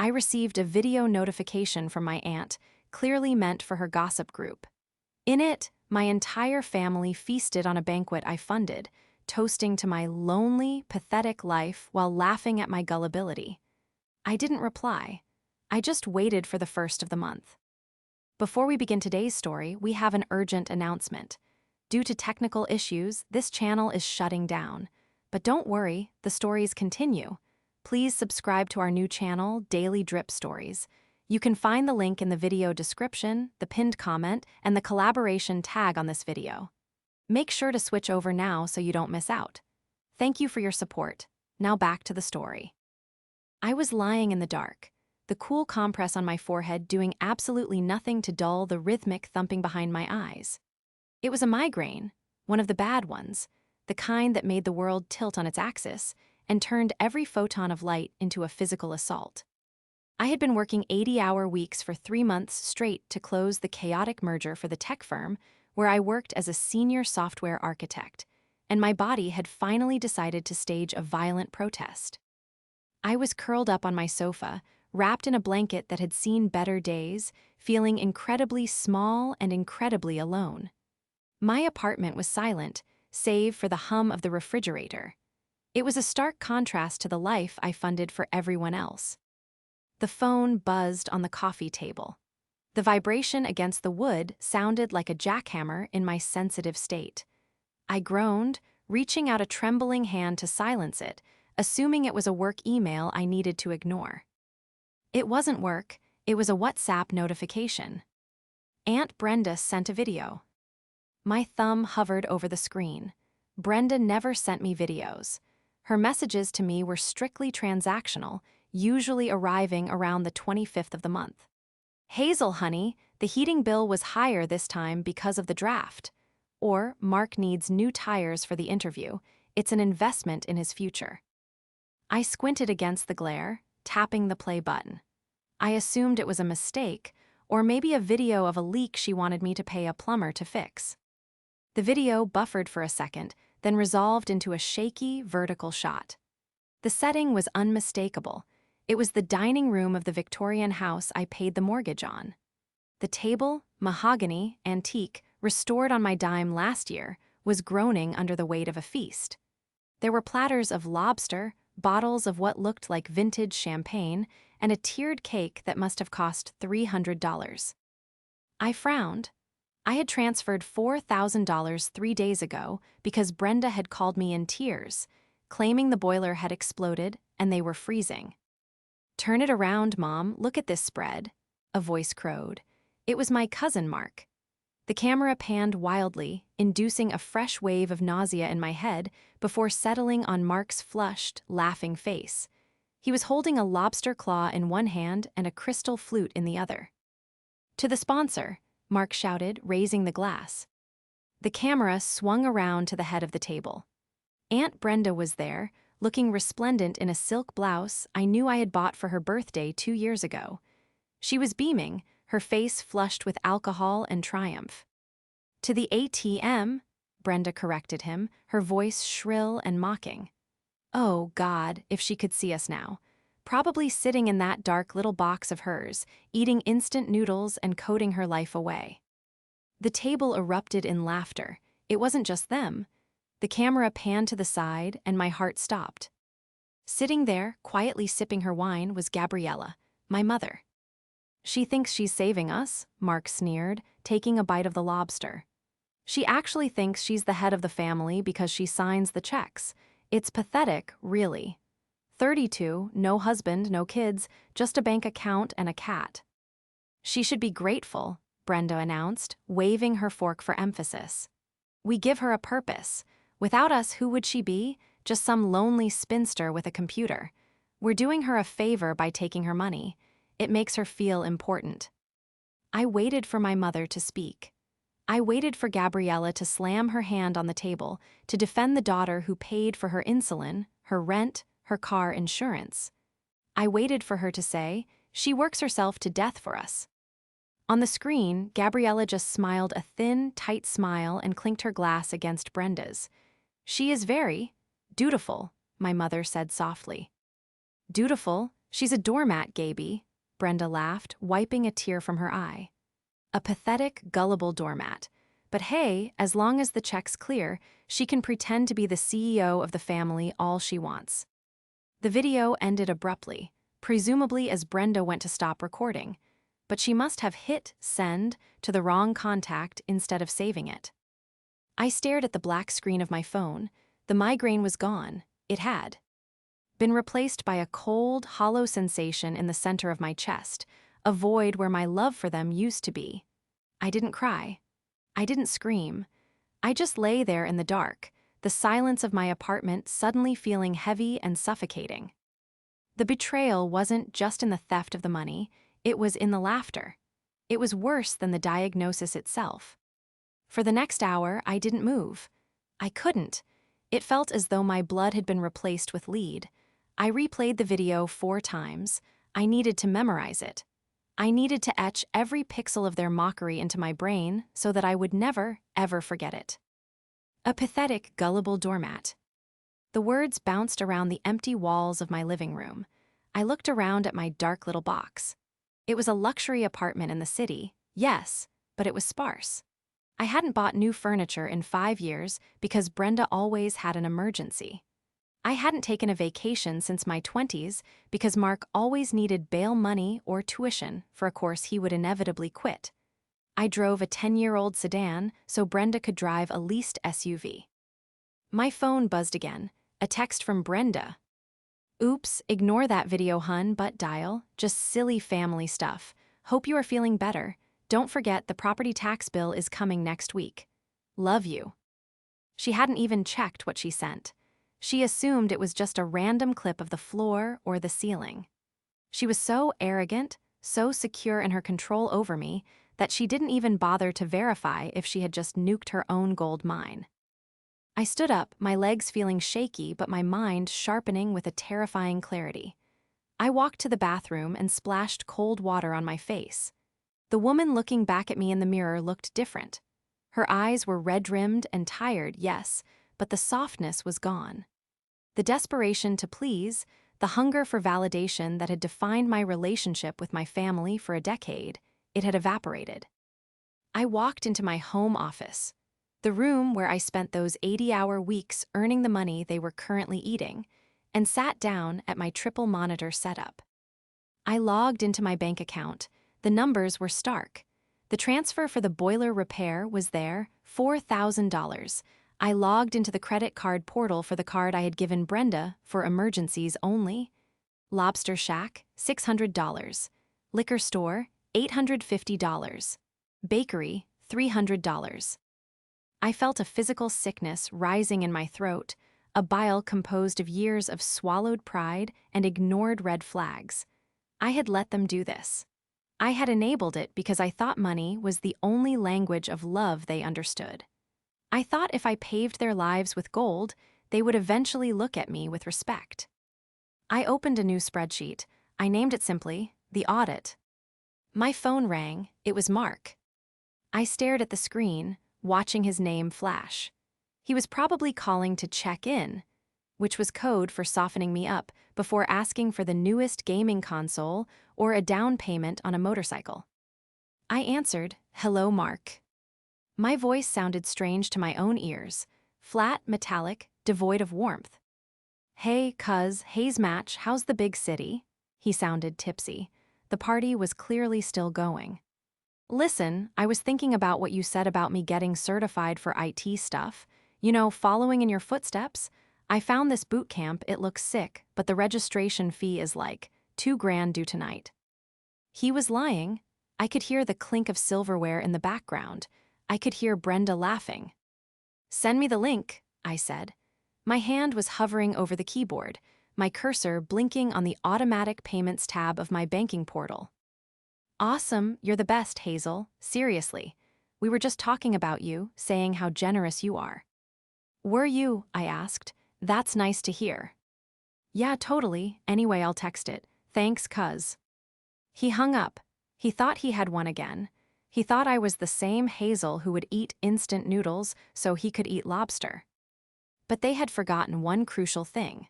I received a video notification from my aunt, clearly meant for her gossip group. In it, my entire family feasted on a banquet I funded, toasting to my lonely, pathetic life while laughing at my gullibility. I didn't reply. I just waited for the first of the month. Before we begin today's story, we have an urgent announcement. Due to technical issues, this channel is shutting down. But don't worry, the stories continue. Please subscribe to our new channel, Daily Drip Stories. You can find the link in the video description, the pinned comment, and the collaboration tag on this video. Make sure to switch over now so you don't miss out. Thank you for your support. Now back to the story. I was lying in the dark, the cool compress on my forehead doing absolutely nothing to dull the rhythmic thumping behind my eyes. It was a migraine, one of the bad ones, the kind that made the world tilt on its axis and turned every photon of light into a physical assault. I had been working 80-hour weeks for 3 months straight to close the chaotic merger for the tech firm where I worked as a senior software architect, and my body had finally decided to stage a violent protest. I was curled up on my sofa, wrapped in a blanket that had seen better days, feeling incredibly small and incredibly alone. My apartment was silent, save for the hum of the refrigerator. It was a stark contrast to the life I funded for everyone else. The phone buzzed on the coffee table. The vibration against the wood sounded like a jackhammer in my sensitive state. I groaned, reaching out a trembling hand to silence it, assuming it was a work email I needed to ignore. It wasn't work, it was a WhatsApp notification. Aunt Brenda sent a video. My thumb hovered over the screen. Brenda never sent me videos. Her messages to me were strictly transactional, usually arriving around the 25th of the month. Hazel, honey, the heating bill was higher this time because of the draft. Or, Mark needs new tires for the interview. It's an investment in his future. I squinted against the glare, tapping the play button. I assumed it was a mistake, or maybe a video of a leak she wanted me to pay a plumber to fix. The video buffered for a second, then resolved into a shaky, vertical shot. The setting was unmistakable. It was the dining room of the Victorian house I paid the mortgage on. The table, mahogany, antique, restored on my dime last year, was groaning under the weight of a feast. There were platters of lobster, bottles of what looked like vintage champagne, and a tiered cake that must have cost $300. I frowned. I had transferred $4,000 3 days ago because Brenda had called me in tears, claiming the boiler had exploded and they were freezing. "Turn it around, Mom, look at this spread," a voice crowed. It was my cousin Mark. The camera panned wildly, inducing a fresh wave of nausea in my head before settling on Mark's flushed, laughing face. He was holding a lobster claw in one hand and a crystal flute in the other. "To the sponsor," Mark shouted, raising the glass. The camera swung around to the head of the table. Aunt Brenda was there, looking resplendent in a silk blouse I knew I had bought for her birthday 2 years ago. She was beaming, her face flushed with alcohol and triumph. "To the ATM," Brenda corrected him, her voice shrill and mocking. Oh, God, if she could see us now. Probably sitting in that dark little box of hers, eating instant noodles and coding her life away. The table erupted in laughter. It wasn't just them. The camera panned to the side, and my heart stopped. Sitting there, quietly sipping her wine, was Gabriella, my mother. "She thinks she's saving us," Mark sneered, taking a bite of the lobster. "She actually thinks she's the head of the family because she signs the checks. It's pathetic, really. 32, no husband, no kids, just a bank account and a cat." "She should be grateful," Brenda announced, waving her fork for emphasis. "We give her a purpose. Without us, who would she be? Just some lonely spinster with a computer. We're doing her a favor by taking her money. It makes her feel important." I waited for my mother to speak. I waited for Gabriella to slam her hand on the table to defend the daughter who paid for her insulin, her rent, her car insurance. I waited for her to say, "She works herself to death for us." On the screen, Gabriella just smiled a thin, tight smile and clinked her glass against Brenda's. "She is very dutiful," my mother said softly. "Dutiful? She's a doormat, Gaby, Brenda laughed, wiping a tear from her eye. A pathetic, gullible doormat. But hey, as long as the check's clear, she can pretend to be the CEO of the family all she wants. The video ended abruptly, presumably as Brenda went to stop recording, but she must have hit send to the wrong contact instead of saving it. I stared at the black screen of my phone. The migraine was gone. It had been replaced by a cold, hollow sensation in the center of my chest, a void where my love for them used to be. I didn't cry. I didn't scream. I just lay there in the dark, the silence of my apartment suddenly feeling heavy and suffocating. The betrayal wasn't just in the theft of the money, it was in the laughter. It was worse than the diagnosis itself. For the next hour, I didn't move. I couldn't. It felt as though my blood had been replaced with lead. I replayed the video 4 times. I needed to memorize it. I needed to etch every pixel of their mockery into my brain so that I would never, ever forget it. A pathetic, gullible doormat. The words bounced around the empty walls of my living room. I looked around at my dark little box. It was a luxury apartment in the city, yes, but it was sparse. I hadn't bought new furniture in 5 years because Brenda always had an emergency. I hadn't taken a vacation since my 20s because Mark always needed bail money or tuition for a course he would inevitably quit. I drove a 10-year-old sedan so Brenda could drive a leased SUV. My phone buzzed again, a text from Brenda. Oops, ignore that video, hun, but dial, just silly family stuff. Hope you are feeling better. Don't forget the property tax bill is coming next week. Love you. She hadn't even checked what she sent. She assumed it was just a random clip of the floor or the ceiling. She was so arrogant, so secure in her control over me, that she didn't even bother to verify if she had just nuked her own gold mine. I stood up, my legs feeling shaky but my mind sharpening with a terrifying clarity. I walked to the bathroom and splashed cold water on my face. The woman looking back at me in the mirror looked different. Her eyes were red-rimmed and tired, yes, but the softness was gone. The desperation to please, the hunger for validation that had defined my relationship with my family for a decade, it had evaporated. I walked into my home office, the room where I spent those 80-hour weeks earning the money they were currently eating, and sat down at my triple monitor setup. I logged into my bank account. The numbers were stark. The transfer for the boiler repair was there, $4,000. I logged into the credit card portal for the card I had given Brenda for emergencies only. Lobster Shack, $600. Liquor store, $850. Bakery, $300. I felt a physical sickness rising in my throat, a bile composed of years of swallowed pride and ignored red flags. I had let them do this. I had enabled it because I thought money was the only language of love they understood. I thought if I paved their lives with gold, they would eventually look at me with respect. I opened a new spreadsheet. I named it simply, the audit. My phone rang. It was Mark. I stared at the screen, watching his name flash. He was probably calling to check in, which was code for softening me up before asking for the newest gaming console or a down payment on a motorcycle. I answered, "Hello, Mark." My voice sounded strange to my own ears, flat, metallic, devoid of warmth. "Hey, cuz, Hayes match, how's the big city?" He sounded tipsy. The party was clearly still going. "Listen, I was thinking about what you said about me getting certified for IT stuff. You know, following in your footsteps. I found this boot camp, it looks sick, but the registration fee is like $2,000 due tonight." He was lying. I could hear the clink of silverware in the background. I could hear Brenda laughing. "Send me the link," I said. My hand was hovering over the keyboard, my cursor blinking on the automatic payments tab of my banking portal. "Awesome, you're the best, Hazel. Seriously. We were just talking about you, saying how generous you are." "Were you?" I asked. "That's nice to hear." "Yeah, totally. Anyway, I'll text it. Thanks, cuz." He hung up. He thought he had won again. He thought I was the same Hazel who would eat instant noodles so he could eat lobster. But they had forgotten one crucial thing.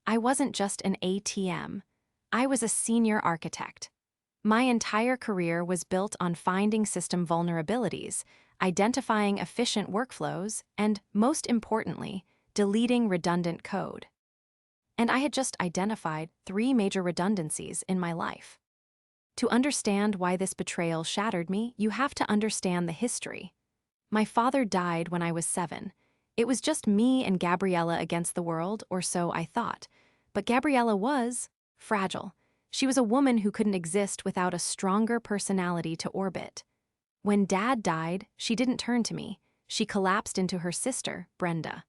I wasn't just an ATM. I was a senior architect. My entire career was built on finding system vulnerabilities, identifying efficient workflows, and, most importantly, deleting redundant code. And I had just identified 3 major redundancies in my life. To understand why this betrayal shattered me, you have to understand the history. My father died when I was 7. It was just me and Gabriella against the world, or so I thought. But Gabriella was fragile. She was a woman who couldn't exist without a stronger personality to orbit. When Dad died, she didn't turn to me. She collapsed into her sister, Brenda.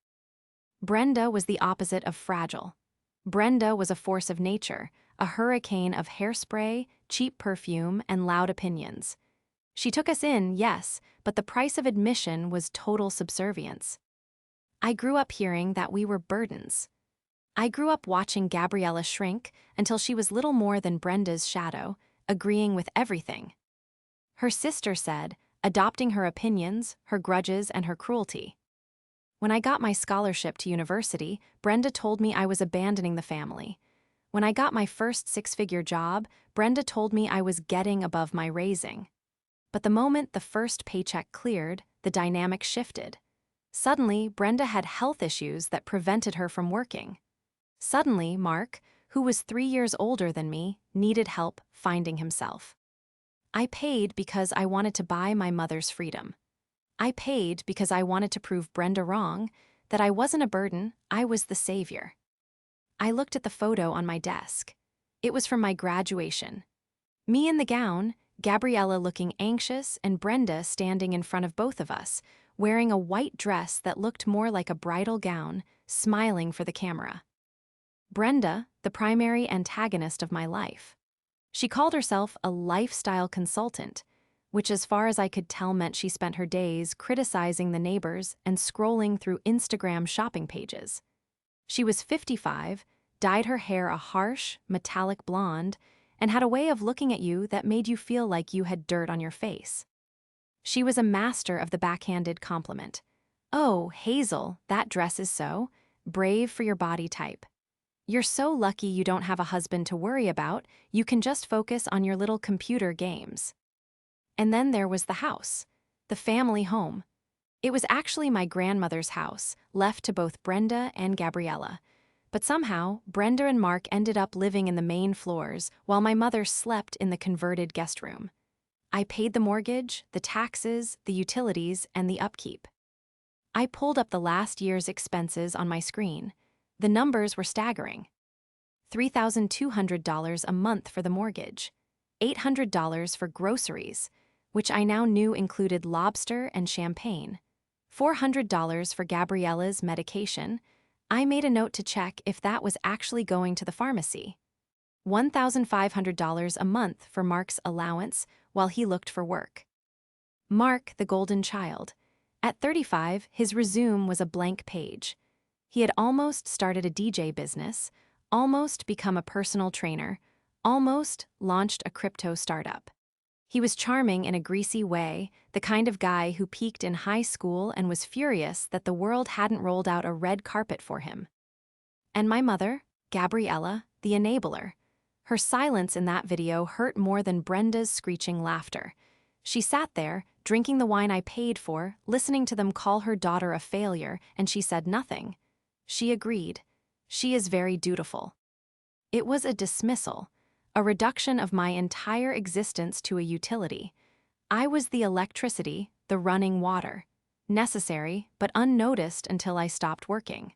Brenda was the opposite of fragile. Brenda was a force of nature, a hurricane of hairspray, cheap perfume, and loud opinions. She took us in, yes, but the price of admission was total subservience. I grew up hearing that we were burdens. I grew up watching Gabriella shrink until she was little more than Brenda's shadow, agreeing with everything. Her sister said, adopting her opinions, her grudges, and her cruelty. When I got my scholarship to university, Brenda told me I was abandoning the family. When I got my first 6-figure job, Brenda told me I was getting above my raising. But the moment the first paycheck cleared, the dynamic shifted. Suddenly, Brenda had health issues that prevented her from working. Suddenly, Mark, who was 3 years older than me, needed help finding himself. I paid because I wanted to buy my mother's freedom. I paid because I wanted to prove Brenda wrong, that I wasn't a burden, I was the savior. I looked at the photo on my desk. It was from my graduation. Me in the gown, Gabriella looking anxious, and Brenda standing in front of both of us, wearing a white dress that looked more like a bridal gown, smiling for the camera. Brenda, the primary antagonist of my life. She called herself a lifestyle consultant, which as far as I could tell meant she spent her days criticizing the neighbors and scrolling through Instagram shopping pages. She was 55, dyed her hair a harsh, metallic blonde, and had a way of looking at you that made you feel like you had dirt on your face. She was a master of the backhanded compliment. "Oh, Hazel, that dress is so brave for your body type. You're so lucky you don't have a husband to worry about, you can just focus on your little computer games." And then there was the house, the family home. It was actually my grandmother's house, left to both Brenda and Gabriella. But somehow, Brenda and Mark ended up living in the main floors, while my mother slept in the converted guest room. I paid the mortgage, the taxes, the utilities, and the upkeep. I pulled up the last year's expenses on my screen. The numbers were staggering. $3,200 a month for the mortgage, $800 for groceries, which I now knew included lobster and champagne, $400 for Gabriella's medication. I made a note to check if that was actually going to the pharmacy. $1,500 a month for Mark's allowance while he looked for work. Mark, the golden child. At 35, his resume was a blank page. He had almost started a DJ business, almost become a personal trainer, almost launched a crypto startup. He was charming in a greasy way, the kind of guy who peaked in high school and was furious that the world hadn't rolled out a red carpet for him. And my mother, Gabriella, the enabler. Her silence in that video hurt more than Brenda's screeching laughter. She sat there, drinking the wine I paid for, listening to them call her daughter a failure, and she said nothing. She agreed. She is very dutiful. It was a dismissal, a reduction of my entire existence to a utility. I was the electricity, the running water, necessary but unnoticed until I stopped working.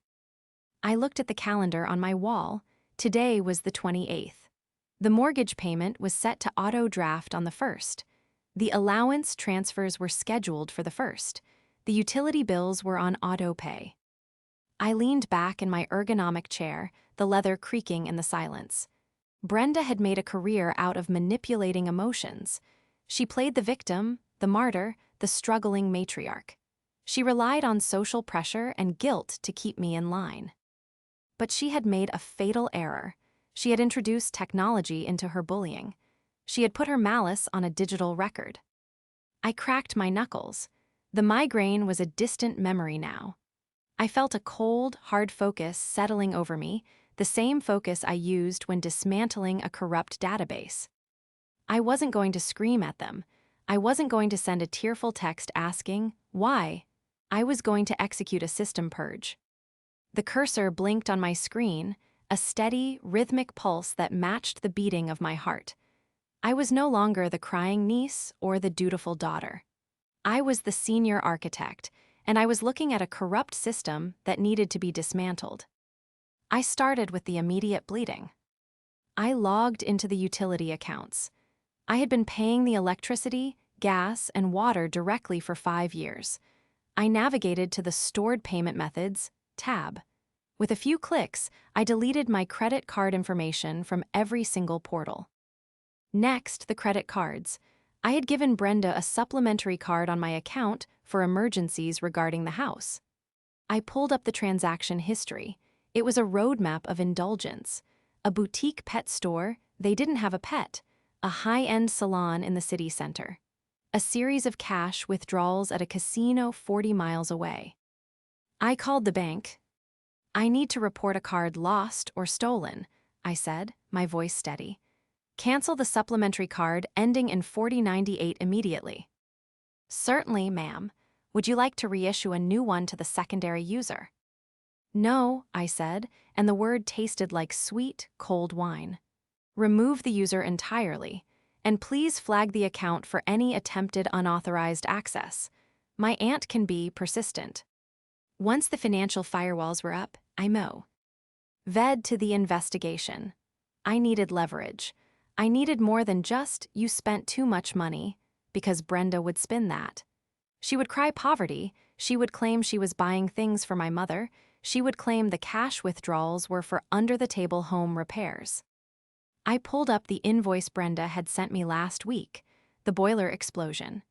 I looked at the calendar on my wall. Today was the 28th. The mortgage payment was set to auto-draft on the 1st. The allowance transfers were scheduled for the 1st. The utility bills were on auto-pay. I leaned back in my ergonomic chair, the leather creaking in the silence. Brenda had made a career out of manipulating emotions. She played the victim, the martyr, the struggling matriarch. She relied on social pressure and guilt to keep me in line. But she had made a fatal error. She had introduced technology into her bullying. She had put her malice on a digital record. I cracked my knuckles. The migraine was a distant memory now. I felt a cold, hard focus settling over me, the same focus I used when dismantling a corrupt database. I wasn't going to scream at them. I wasn't going to send a tearful text asking, why? I was going to execute a system purge. The cursor blinked on my screen, a steady, rhythmic pulse that matched the beating of my heart. I was no longer the crying niece or the dutiful daughter. I was the senior architect, and I was looking at a corrupt system that needed to be dismantled. I started with the immediate bleeding. I logged into the utility accounts. I had been paying the electricity, gas, and water directly for 5 years. I navigated to the Stored Payment Methods tab. With a few clicks, I deleted my credit card information from every single portal. Next, the credit cards. I had given Brenda a supplementary card on my account for emergencies regarding the house. I pulled up the transaction history. It was a roadmap of indulgence. A boutique pet store, they didn't have a pet. A high-end salon in the city center. A series of cash withdrawals at a casino 40 miles away. I called the bank. I need to report a card lost or stolen, I said, my voice steady. Cancel the supplementary card ending in 4098 immediately. Certainly, ma'am. Would you like to reissue a new one to the secondary user? No, I said, and the word tasted like sweet, cold wine. Remove the user entirely, and please flag the account for any attempted unauthorized access. My aunt can be persistent. Once the financial firewalls were up, I ved to the investigation. I needed leverage. I needed more than just, you spent too much money, because Brenda would spin that. She would cry poverty, she would claim she was buying things for my mother, she would claim the cash withdrawals were for under-the-table home repairs. I pulled up the invoice Brenda had sent me last week, the boiler explosion.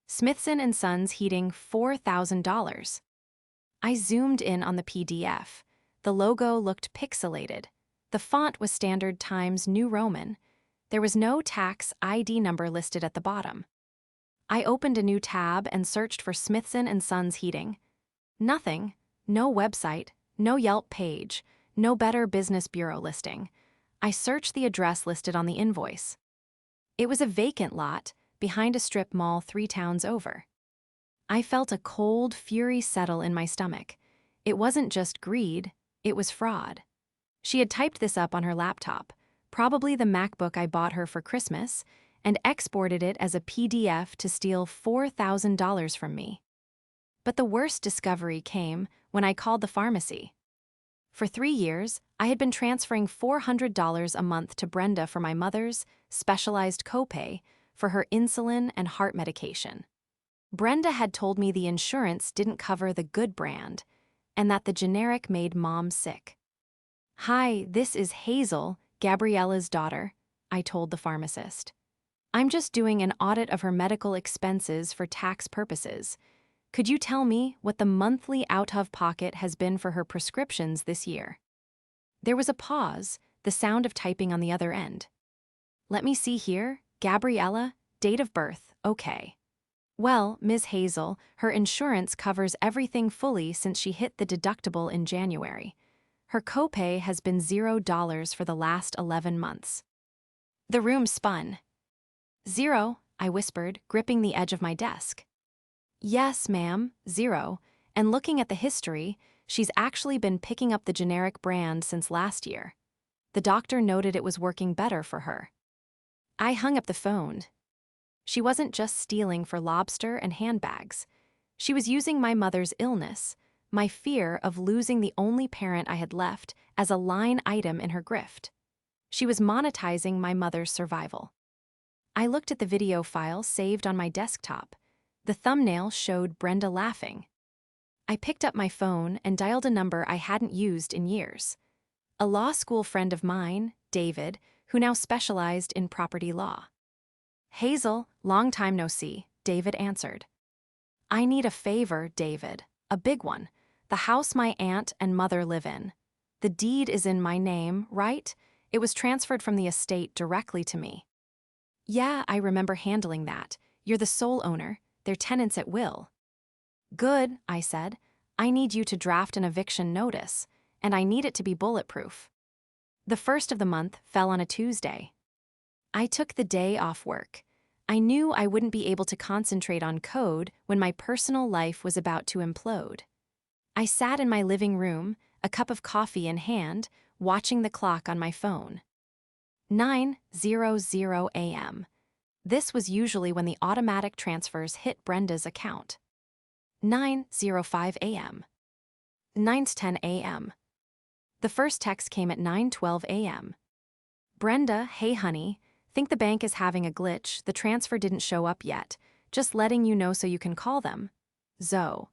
Smithson and Sons heating $4,000. I zoomed in on the PDF. The logo looked pixelated. The font was standard Times New Roman. There was no tax ID number listed at the bottom. I opened a new tab and searched for Smithson and Sons heating. Nothing. No website, no Yelp page, no Better Business Bureau listing. I searched the address listed on the invoice. It was a vacant lot behind a strip mall 3 towns over. I felt a cold fury settle in my stomach. It wasn't just greed, it was fraud. She had typed this up on her laptop, probably the MacBook I bought her for Christmas, and exported it as a PDF to steal $4,000 from me. But the worst discovery came when I called the pharmacy. For 3 years, I had been transferring $400 a month to Brenda for my mother's specialized copay for her insulin and heart medication. Brenda had told me the insurance didn't cover the good brand and that the generic made Mom sick. Hi, this is Hazel, Gabriella's daughter, I told the pharmacist. I'm just doing an audit of her medical expenses for tax purposes. Could you tell me what the monthly out-of-pocket has been for her prescriptions this year? There was a pause, the sound of typing on the other end. Let me see here, Gabriella, date of birth, okay. Well, Ms. Hazel, her insurance covers everything fully since she hit the deductible in January. Her copay has been $0 for the last 11 months. The room spun. 0, I whispered, gripping the edge of my desk. Yes, ma'am, 0, and looking at the history, she's actually been picking up the generic brand since last year. The doctor noted it was working better for her. I hung up the phone. She wasn't just stealing for lobster and handbags. She was using my mother's illness, my fear of losing the only parent I had left, as a line item in her grift. She was monetizing my mother's survival. I looked at the video file saved on my desktop. The thumbnail showed Brenda laughing. I picked up my phone and dialed a number I hadn't used in years. A law school friend of mine, David, who now specialized in property law. Hazel, long time no see, David answered. I need a favor, David, a big one. The house my aunt and mother live in. The deed is in my name, right? It was transferred from the estate directly to me. Yeah, I remember handling that. You're the sole owner. They're tenants at will. Good, I said. I need you to draft an eviction notice, and I need it to be bulletproof. The first of the month fell on a Tuesday. I took the day off work. I knew I wouldn't be able to concentrate on code when my personal life was about to implode. I sat in my living room, a cup of coffee in hand, watching the clock on my phone. 9:00 a.m. This was usually when the automatic transfers hit Brenda's account. 9:05 a.m. 9:10 a.m. The first text came at 9:12 a.m. Brenda, hey honey, think the bank is having a glitch, the transfer didn't show up yet. Just letting you know so you can call them. Zoe.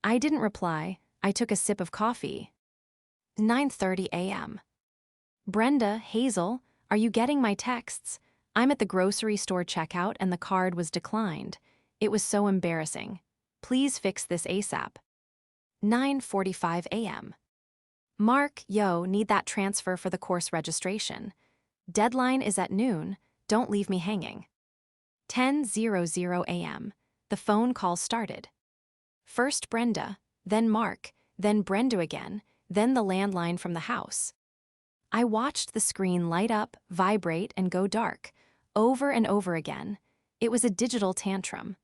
I didn't reply, I took a sip of coffee. 9:30 a.m. Brenda, Hazel, are you getting my texts? I'm at the grocery store checkout and the card was declined. It was so embarrassing. Please fix this ASAP. 9:45 a.m. Mark, yo, need that transfer for the course registration. Deadline is at noon, don't leave me hanging. 10:00 a.m. The phone call started. First Brenda, then Mark, then Brenda again, then the landline from the house. I watched the screen light up, vibrate, and go dark, over and over again. It was a digital tantrum.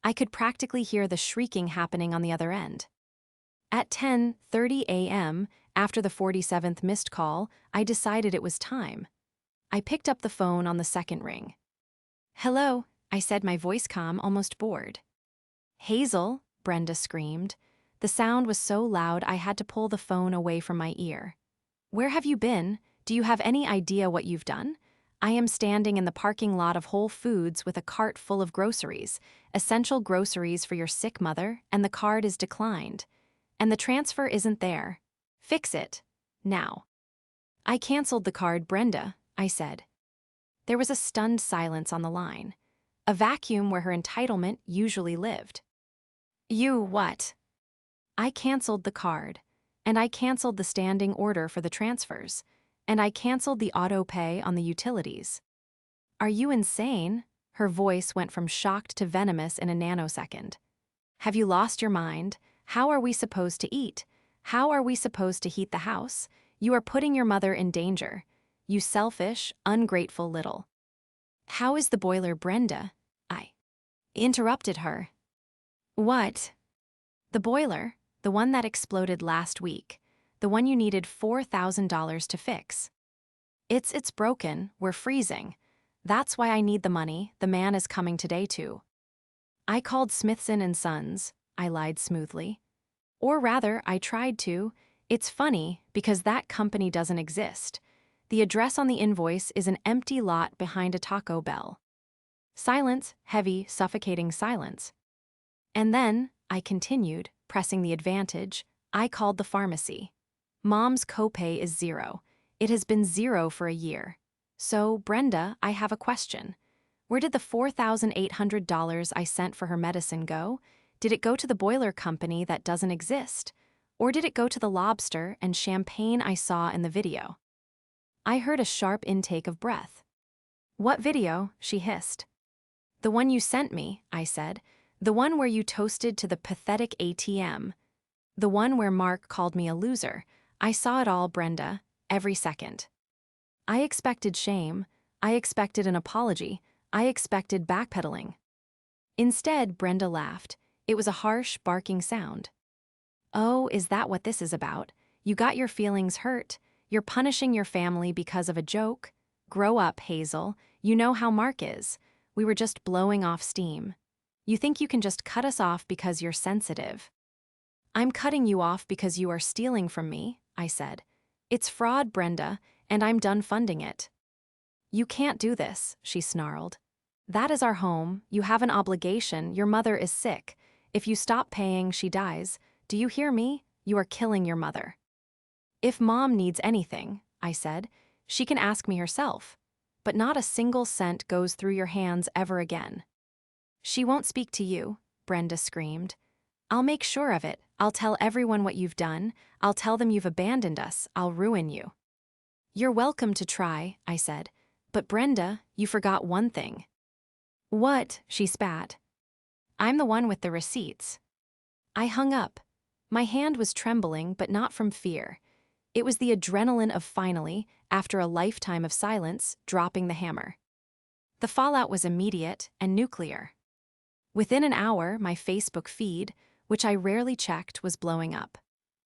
I could practically hear the shrieking happening on the other end. At 10:30 a.m., after the 47th missed call, I decided it was time. I picked up the phone on the second ring. Hello, I said, my voice calm, almost bored. Hazel, Brenda screamed. The sound was so loud I had to pull the phone away from my ear. Where have you been? Do you have any idea what you've done? I am standing in the parking lot of Whole Foods with a cart full of groceries, essential groceries for your sick mother, and the card is declined. And the transfer isn't there. Fix it. Now. I canceled the card, Brenda, I said. There was a stunned silence on the line. A vacuum where her entitlement usually lived. You what? I canceled the card. And I canceled the standing order for the transfers. And I canceled the auto pay on the utilities. Are you insane? Her voice went from shocked to venomous in a nanosecond. Have you lost your mind? How are we supposed to eat? How are we supposed to heat the house? You are putting your mother in danger. You selfish, ungrateful little. How is the boiler, Brenda? I interrupted her. What? The boiler, the one that exploded last week, the one you needed $4,000 to fix. It's broken, we're freezing. That's why I need the money, the man is coming today too. I called Smithson & Sons, I lied smoothly. Or rather, I tried to. It's funny, because that company doesn't exist. The address on the invoice is an empty lot behind a Taco Bell. Silence, heavy, suffocating silence. And then, I continued, pressing the advantage, I called the pharmacy. Mom's copay is 0. It has been 0 for a year. So, Brenda, I have a question. Where did the $4,800 I sent for her medicine go? Did it go to the boiler company that doesn't exist? Or did it go to the lobster and champagne I saw in the video? I heard a sharp intake of breath. What video? She hissed. The one you sent me, I said. The one where you toasted to the pathetic ATM. The one where Mark called me a loser. I saw it all, Brenda, every second. I expected shame. I expected an apology. I expected backpedaling. Instead, Brenda laughed. It was a harsh, barking sound. Oh, is that what this is about? You got your feelings hurt. You're punishing your family because of a joke. Grow up, Hazel. You know how Mark is. We were just blowing off steam. You think you can just cut us off because you're sensitive. I'm cutting you off because you are stealing from me, I said. It's fraud, Brenda, and I'm done funding it. You can't do this, she snarled. That is our home. You have an obligation. Your mother is sick. If you stop paying, she dies. Do you hear me? You are killing your mother. If Mom needs anything, I said, she can ask me herself. But not a single cent goes through your hands ever again. She won't speak to you, Brenda screamed. I'll make sure of it. I'll tell everyone what you've done. I'll tell them you've abandoned us. I'll ruin you. You're welcome to try, I said. But Brenda, you forgot one thing. What? She spat. I'm the one with the receipts. I hung up. My hand was trembling, but not from fear. It was the adrenaline of finally, after a lifetime of silence, dropping the hammer. The fallout was immediate and nuclear. Within an hour, my Facebook feed, which I rarely checked, was blowing up.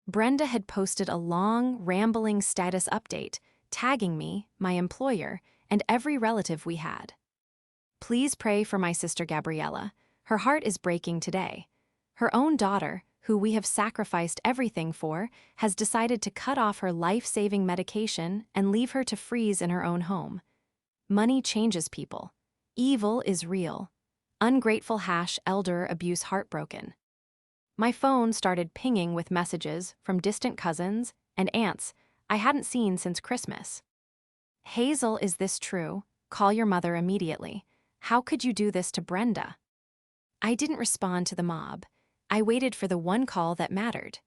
Brenda had posted a long, rambling status update, tagging me, my employer, and every relative we had. Please pray for my sister Gabriella. Her heart is breaking today. Her own daughter, who we have sacrificed everything for, has decided to cut off her life-saving medication and leave her to freeze in her own home. Money changes people. Evil is real. Ungrateful elder abuse heartbroken. My phone started pinging with messages from distant cousins and aunts I hadn't seen since Christmas. Hazel, is this true? Call your mother immediately. How could you do this to Brenda? I didn't respond to the mob. I waited for the one call that mattered.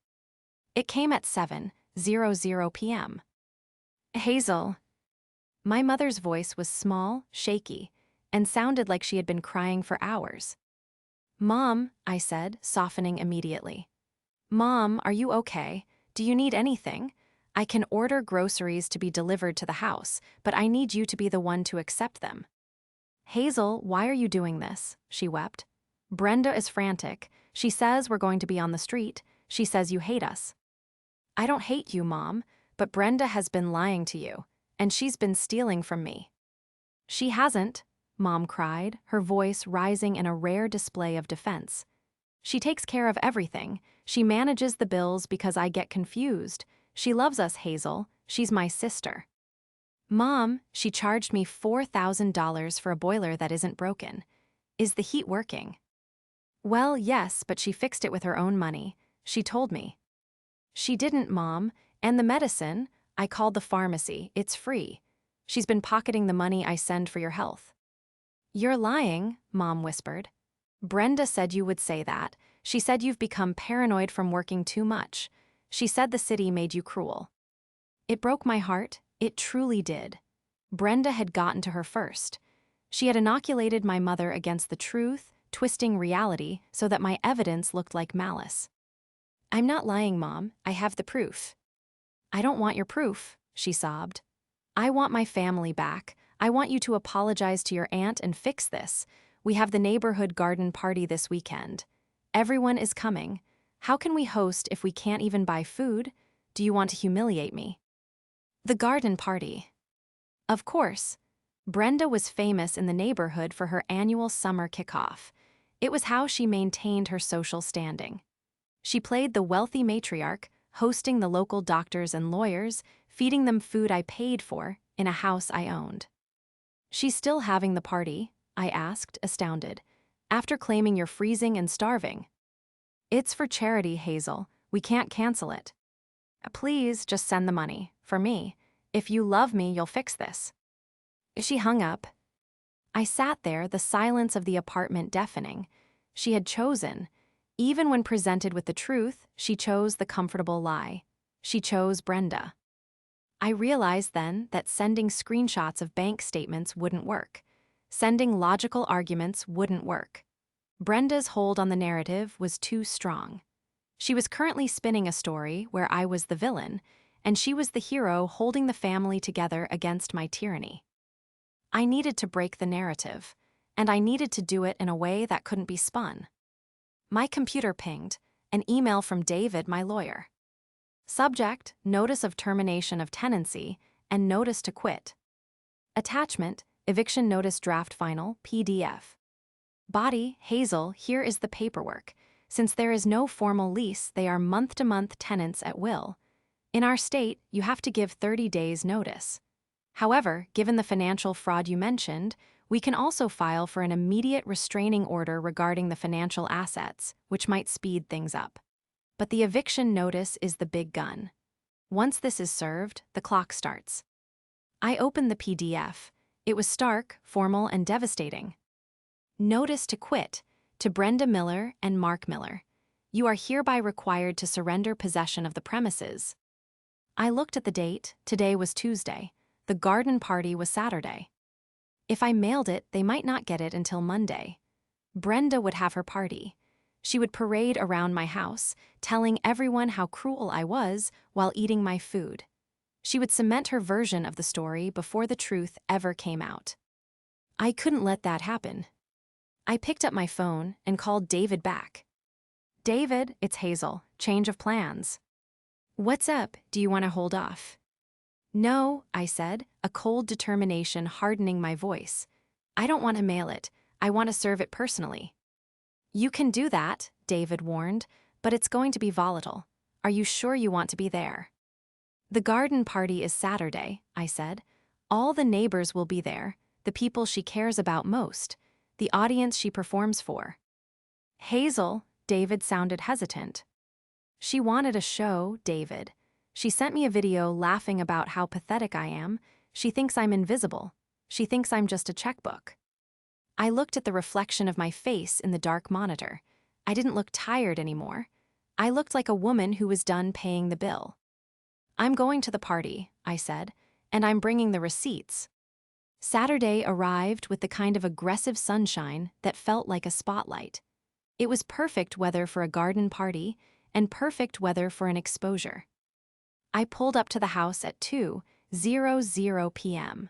It came at 7:00 p.m. Hazel. My mother's voice was small, shaky, and sounded like she had been crying for hours. Mom, I said, softening immediately. Mom, are you okay? Do you need anything? I can order groceries to be delivered to the house, but I need you to be the one to accept them. Hazel, why are you doing this? She wept. Brenda is frantic. She says we're going to be on the street. She says you hate us. I don't hate you, Mom, but Brenda has been lying to you, and she's been stealing from me. She hasn't, Mom cried, her voice rising in a rare display of defense. She takes care of everything. She manages the bills because I get confused. She loves us, Hazel. She's my sister. Mom, she charged me $4,000 for a boiler that isn't broken. Is the heat working? Well, yes, but she fixed it with her own money. She told me. She didn't, Mom. And the medicine? I called the pharmacy. It's free. She's been pocketing the money I send for your health. You're lying, Mom whispered. Brenda said you would say that. She said you've become paranoid from working too much. She said the city made you cruel. It broke my heart. It truly did. Brenda had gotten to her first. She had inoculated my mother against the truth, twisting reality so that my evidence looked like malice. I'm not lying, Mom. I have the proof. I don't want your proof, she sobbed. I want my family back. I want you to apologize to your aunt and fix this. We have the neighborhood garden party this weekend. Everyone is coming. How can we host if we can't even buy food? Do you want to humiliate me? The garden party. Of course. Brenda was famous in the neighborhood for her annual summer kickoff. It was how she maintained her social standing. She played the wealthy matriarch, hosting the local doctors and lawyers, feeding them food I paid for in a house I owned. She's still having the party? I asked, astounded. After claiming you're freezing and starving. It's for charity, Hazel. We can't cancel it. Please just send the money. For me. If you love me, you'll fix this. She hung up. I sat there, the silence of the apartment deafening. She had chosen. Even when presented with the truth, she chose the comfortable lie. She chose Brenda. I realized then that sending screenshots of bank statements wouldn't work. Sending logical arguments wouldn't work. Brenda's hold on the narrative was too strong. She was currently spinning a story where I was the villain, and she was the hero holding the family together against my tyranny. I needed to break the narrative, and I needed to do it in a way that couldn't be spun. My computer pinged, an email from David, my lawyer. Subject, notice of termination of tenancy, and notice to quit. Attachment, eviction notice draft final, PDF. Body, Hazel, here is the paperwork. Since there is no formal lease, they are month-to-month tenants at will. In our state, you have to give 30 days notice. However, given the financial fraud you mentioned, we can also file for an immediate restraining order regarding the financial assets, which might speed things up. But the eviction notice is the big gun. Once this is served, the clock starts. I opened the PDF. It was stark, formal, and devastating. Notice to quit, to Brenda Miller and Mark Miller. You are hereby required to surrender possession of the premises. I looked at the date. Today was Tuesday. The garden party was Saturday. If I mailed it, they might not get it until Monday. Brenda would have her party. She would parade around my house, telling everyone how cruel I was while eating my food. She would cement her version of the story before the truth ever came out. I couldn't let that happen. I picked up my phone and called David back. "David, it's Hazel. Change of plans." "What's up? Do you want to hold off?" "No," I said, a cold determination hardening my voice. "I don't want to mail it. I want to serve it personally." "You can do that," David warned, "but it's going to be volatile. Are you sure you want to be there?" "The garden party is Saturday," I said. "All the neighbors will be there, the people she cares about most, the audience she performs for." "Hazel," David sounded hesitant. "She wanted a show, David. She sent me a video laughing about how pathetic I am. She thinks I'm invisible. She thinks I'm just a checkbook." I looked at the reflection of my face in the dark monitor. I didn't look tired anymore. I looked like a woman who was done paying the bill. "I'm going to the party," I said, "and I'm bringing the receipts." Saturday arrived with the kind of aggressive sunshine that felt like a spotlight. It was perfect weather for a garden party and perfect weather for an exposure. I pulled up to the house at 2:00 p.m.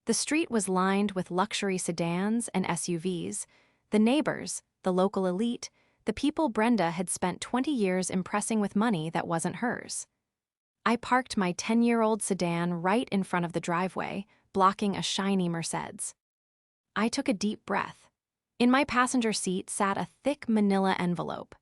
The street was lined with luxury sedans and SUVs, the neighbors, the local elite, the people Brenda had spent 20 years impressing with money that wasn't hers. I parked my 10-year-old sedan right in front of the driveway, blocking a shiny Mercedes. I took a deep breath. In my passenger seat sat a thick manila envelope.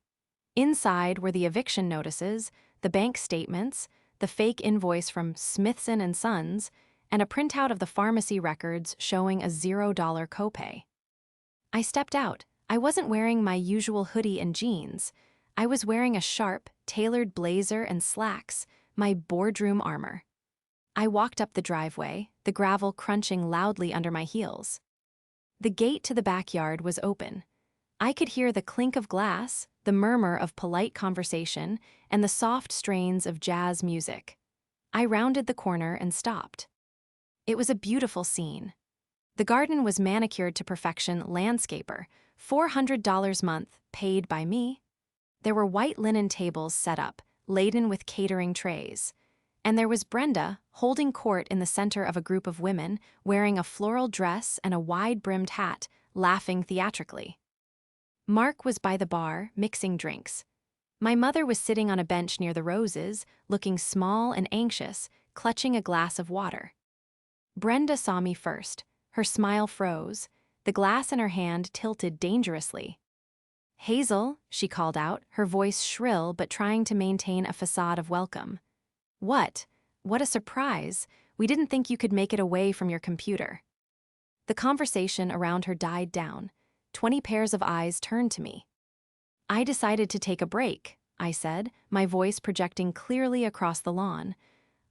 Inside were the eviction notices, the bank statements, the fake invoice from Smithson and Sons, and a printout of the pharmacy records showing a $0 copay. I stepped out. I wasn't wearing my usual hoodie and jeans. I was wearing a sharp, tailored blazer and slacks, my boardroom armor. I walked up the driveway, the gravel crunching loudly under my heels. The gate to the backyard was open. I could hear the clink of glass, the murmur of polite conversation, and the soft strains of jazz music. I rounded the corner and stopped. It was a beautiful scene. The garden was manicured to perfection landscaper, $400 a month, paid by me. There were white linen tables set up, laden with catering trays. And there was Brenda, holding court in the center of a group of women, wearing a floral dress and a wide-brimmed hat, laughing theatrically. Mark was by the bar, mixing drinks. My mother was sitting on a bench near the roses, looking small and anxious, clutching a glass of water. Brenda saw me first. Her smile froze. The glass in her hand tilted dangerously. "Hazel," she called out, her voice shrill but trying to maintain a facade of welcome. "What? What a surprise. We didn't think you could make it away from your computer." The conversation around her died down. 20 pairs of eyes turned to me. "I decided to take a break," I said, my voice projecting clearly across the lawn.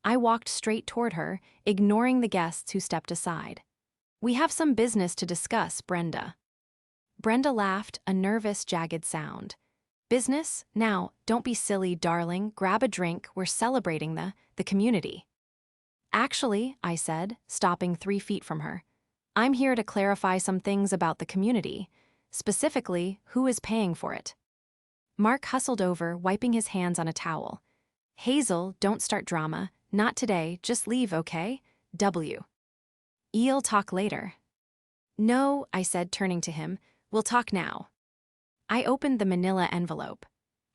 I walked straight toward her, ignoring the guests who stepped aside. "We have some business to discuss, Brenda." Brenda laughed, a nervous, jagged sound. "Business? Now, don't be silly, darling. Grab a drink. We're celebrating the community." "Actually," I said, stopping 3 feet from her, "I'm here to clarify some things about the community. Specifically, who is paying for it." Mark hustled over, wiping his hands on a towel. "Hazel, don't start drama. Not today. Just leave, okay? You'll talk later." "No," I said, turning to him. "We'll talk now." I opened the manila envelope.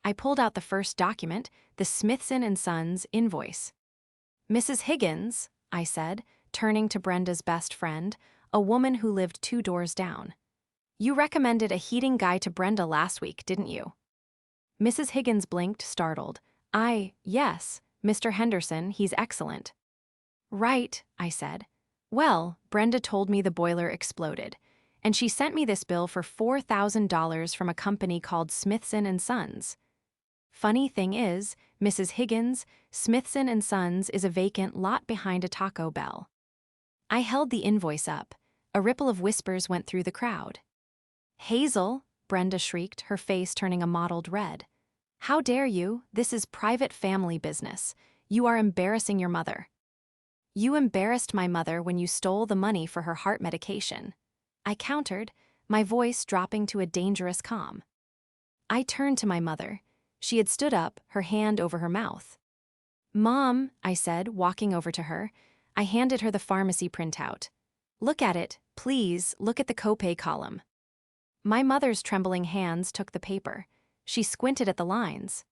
I pulled out the first document, the Smithson and Sons invoice. "Mrs. Higgins," I said, turning to Brenda's best friend, a woman who lived 2 doors down. "You recommended a heating guy to Brenda last week, didn't you?" Mrs. Higgins blinked, startled. Yes, Mr. Henderson, he's excellent." "Right," I said. "Well, Brenda told me the boiler exploded, and she sent me this bill for $4,000 from a company called Smithson and Sons. Funny thing is, Mrs. Higgins, Smithson and Sons is a vacant lot behind a Taco Bell." I held the invoice up. A ripple of whispers went through the crowd. "Hazel," Brenda shrieked, her face turning a mottled red. "How dare you? This is private family business. You are embarrassing your mother." "You embarrassed my mother when you stole the money for her heart medication," I countered, my voice dropping to a dangerous calm. I turned to my mother. She had stood up, her hand over her mouth. "Mom," I said, walking over to her. I handed her the pharmacy printout. "Look at it, please, look at the copay column." My mother's trembling hands took the paper. She squinted at the lines.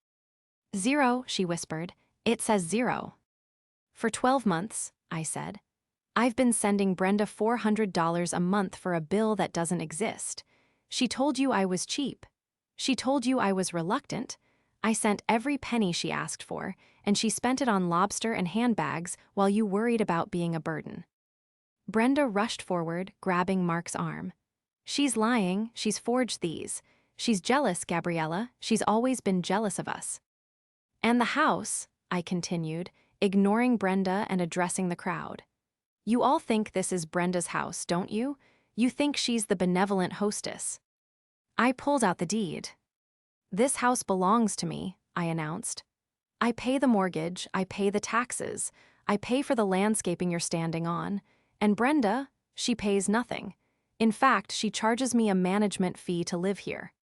"Zero," she whispered. "It says 0. "For 12 months," I said. "I've been sending Brenda $400 a month for a bill that doesn't exist. She told you I was cheap. She told you I was reluctant. I sent every penny she asked for, and she spent it on lobster and handbags while you worried about being a burden." Brenda rushed forward, grabbing Mark's arm. "She's lying, she's forged these. She's jealous, Gabriella, she's always been jealous of us." "And the house," I continued, ignoring Brenda and addressing the crowd. "You all think this is Brenda's house, don't you? You think she's the benevolent hostess." I pulled out the deed. "This house belongs to me," I announced. "I pay the mortgage, I pay the taxes, I pay for the landscaping you're standing on. And Brenda, she pays nothing. In fact, she charges me a management fee to live here."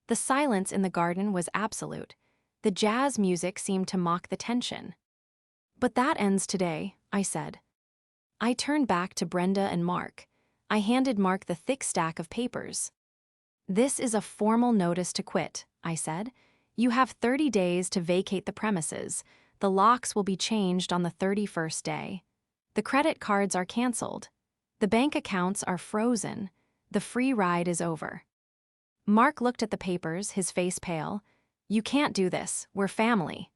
The silence in the garden was absolute. The jazz music seemed to mock the tension. "But that ends today," I said. I turned back to Brenda and Mark. I handed Mark the thick stack of papers. "This is a formal notice to quit," I said. "You have 30 days to vacate the premises. The locks will be changed on the 31st day. The credit cards are canceled. The bank accounts are frozen. The free ride is over." Mark looked at the papers, his face pale. "You can't do this, we're family."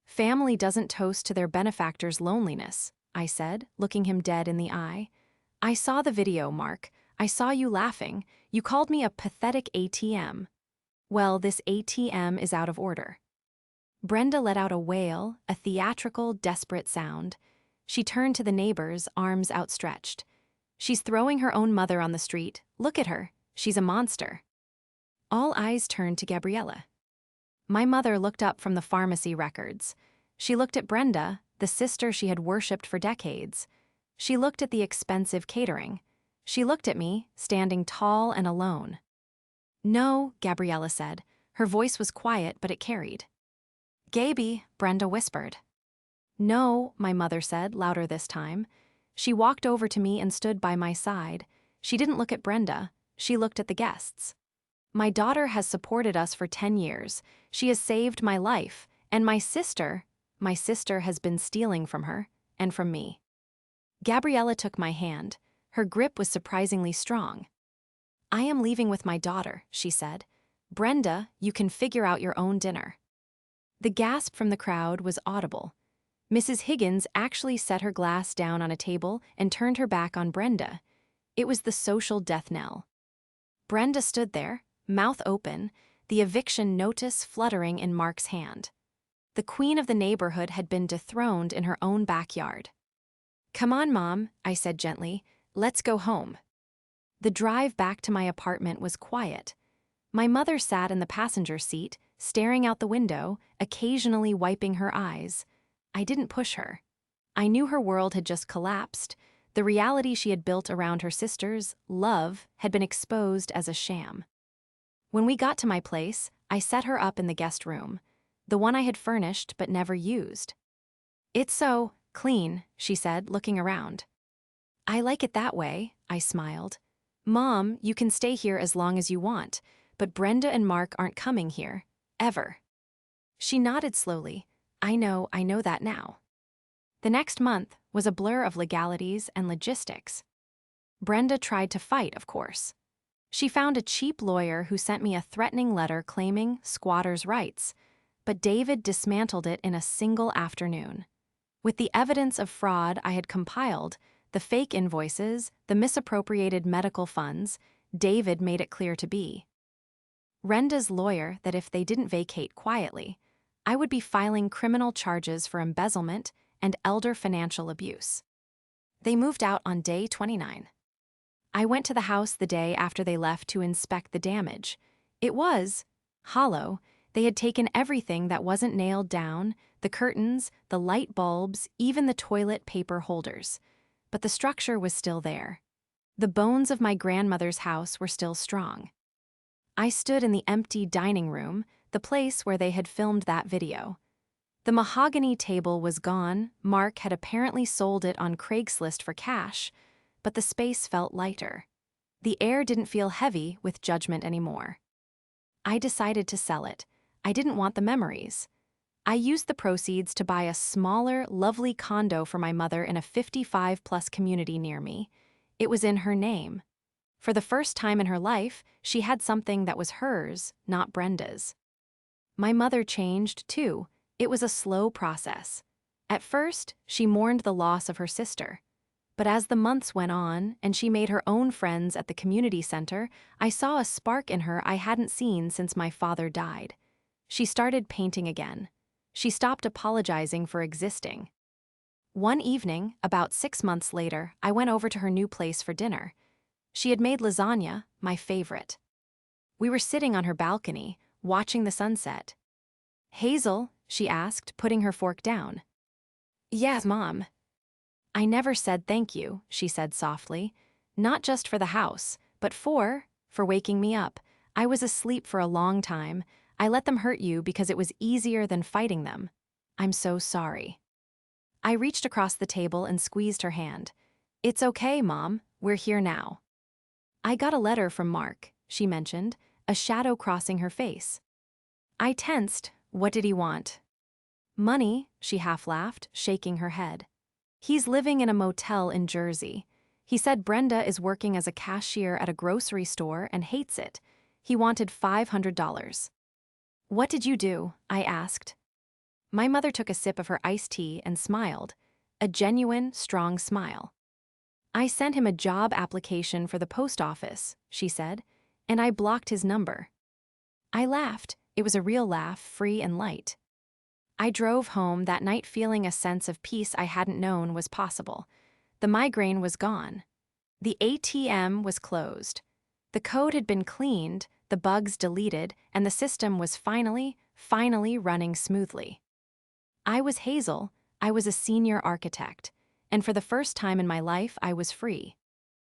"Family doesn't toast to their benefactor's loneliness," I said, looking him dead in the eye. "I saw the video, Mark. I saw you laughing. You called me a pathetic ATM. Well, this ATM is out of order." Brenda let out a wail, a theatrical, desperate sound. She turned to the neighbors, arms outstretched. "She's throwing her own mother on the street. Look at her. She's a monster." All eyes turned to Gabriella. My mother looked up from the pharmacy records. She looked at Brenda, the sister she had worshipped for decades. She looked at the expensive catering. She looked at me, standing tall and alone. "No," Gabriella said. Her voice was quiet, but it carried. "Gaby," Brenda whispered. "No," my mother said, louder this time. She walked over to me and stood by my side. She didn't look at Brenda. She looked at the guests. "My daughter has supported us for 10 years. She has saved my life. And my sister has been stealing from her, and from me." Gabriella took my hand. Her grip was surprisingly strong. "I am leaving with my daughter," she said. "Brenda, you can figure out your own dinner." The gasp from the crowd was audible. Mrs. Higgins actually set her glass down on a table and turned her back on Brenda. It was the social death knell. Brenda stood there, mouth open, the eviction notice fluttering in Mark's hand. The queen of the neighborhood had been dethroned in her own backyard. "Come on, Mom," I said gently. "Let's go home." The drive back to my apartment was quiet. My mother sat in the passenger seat, staring out the window, occasionally wiping her eyes. I didn't push her. I knew her world had just collapsed. The reality she had built around her sister's love had been exposed as a sham. When we got to my place, I set her up in the guest room, the one I had furnished but never used. "It's so clean," she said, looking around. "I like it that way," I smiled. "Mom, you can stay here as long as you want, but Brenda and Mark aren't coming here, ever." She nodded slowly. I know that now." The next month was a blur of legalities and logistics. Brenda tried to fight, of course. She found a cheap lawyer who sent me a threatening letter claiming squatters' rights, but David dismantled it in a single afternoon. With the evidence of fraud I had compiled, the fake invoices, the misappropriated medical funds, David made it clear to be Brenda's lawyer that if they didn't vacate quietly, I would be filing criminal charges for embezzlement and elder financial abuse. They moved out on day 29. I went to the house the day after they left to inspect the damage. It was hollow. They had taken everything that wasn't nailed down, the curtains, the light bulbs, even the toilet paper holders. But the structure was still there. The bones of my grandmother's house were still strong. I stood in the empty dining room, the place where they had filmed that video. The mahogany table was gone. Mark had apparently sold it on Craigslist for cash, but the space felt lighter. The air didn't feel heavy with judgment anymore. I decided to sell it. I didn't want the memories. I used the proceeds to buy a smaller, lovely condo for my mother in a 55-plus community near me. It was in her name. For the first time in her life, she had something that was hers, not Brenda's. My mother changed, too. It was a slow process. At first, she mourned the loss of her sister. But as the months went on and she made her own friends at the community center, I saw a spark in her I hadn't seen since my father died. She started painting again. She stopped apologizing for existing. One evening, about 6 months later, I went over to her new place for dinner. She had made lasagna, my favorite. We were sitting on her balcony, watching the sunset. "Hazel?" she asked, putting her fork down. "Yes, Mom." "I never said thank you," she said softly. "Not just for the house, but for waking me up. I was asleep for a long time. I let them hurt you because it was easier than fighting them. I'm so sorry." I reached across the table and squeezed her hand. "It's okay, Mom. We're here now." "I got a letter from Mark," she mentioned, a shadow crossing her face. I tensed. What did he want? "Money," she half laughed, shaking her head. "He's living in a motel in Jersey. He said Brenda is working as a cashier at a grocery store and hates it. He wanted $500. "What did you do?" I asked. My mother took a sip of her iced tea and smiled, a genuine, strong smile. "I sent him a job application for the post office," she said, "and I blocked his number." I laughed. It was a real laugh, free and light. I drove home that night feeling a sense of peace I hadn't known was possible. The migraine was gone. The ATM was closed. The code had been cleaned, the bugs deleted, and the system was finally running smoothly. I was Hazel. I was a senior architect. And for the first time in my life, I was free.